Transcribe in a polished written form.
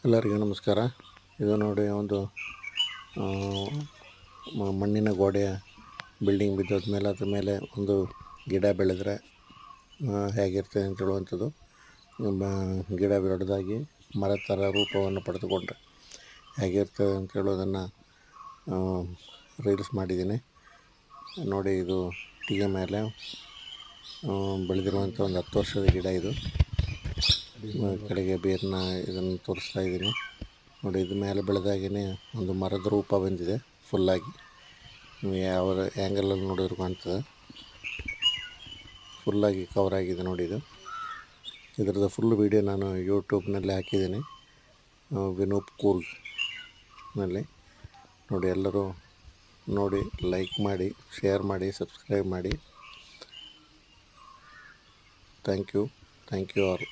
ಎಲ್ಲರಿಗೂ ನಮಸ್ಕಾರ. ಇದು ನೋಡಿ ಒಂದು ಮಣ್ಣಿನ ಗೋಡೆಯ ಬಿಲ್ಡಿಂಗ್ ಬಿದ್ದೋದ್ಮೇಲೆ ಅದ್ರ ಮೇಲೆ ಒಂದು ಗಿಡ ಬೆಳೆದರೆ ಹೇಗಿರ್ತದೆ ಅಂತ ಹೇಳುವಂಥದ್ದು. ಗಿಡ ದೊಡ್ಡದಾಗಿ ಮರ ಥರ ರೂಪವನ್ನು ಪಡೆದುಕೊಂಡ್ರೆ ಹೇಗಿರ್ತದೆ ಅಂತ ಹೇಳೋದನ್ನು ರೀಲ್ಸ್ ಮಾಡಿದ್ದೀನಿ ನೋಡಿ. ಇದು ಇಟ್ಟಿಗೆ ಮೇಲೆ ಬೆಳೆದಿರುವಂಥ ಒಂದು 10 ವರ್ಷದ ಗಿಡ. ಇದು ಕಡೆಗೆ ಬೇರನ್ನ ಇದನ್ನು ತೋರಿಸ್ತಾ ಇದ್ದೀನಿ ನೋಡಿ. ಇದು ಮೇಲೆ ಬೆಳೆದಾಗೇ ಒಂದು ಮರದ ರೂಪ ಬಂದಿದೆ ಫುಲ್ಲಾಗಿ. ಯಾವ ಆ್ಯಂಗಲಲ್ಲಿ ನೋಡಿದ್ರು ಕಾಣ್ತದೆ, ಫುಲ್ಲಾಗಿ ಕವರ್ ಆಗಿದೆ ನೋಡಿ. ಇದರದ್ದು ಫುಲ್ ವೀಡಿಯೋ ನಾನು ಯೂಟ್ಯೂಬ್ನಲ್ಲಿ ಹಾಕಿದ್ದೀನಿ, ವಿನೂಪ್ ಕೂರ್ಗ್ನಲ್ಲಿ ನೋಡಿ. ಎಲ್ಲರೂ ನೋಡಿ, ಲೈಕ್ ಮಾಡಿ, ಶೇರ್ ಮಾಡಿ, ಸಬ್ಸ್ಕ್ರೈಬ್ ಮಾಡಿ. Thank you all.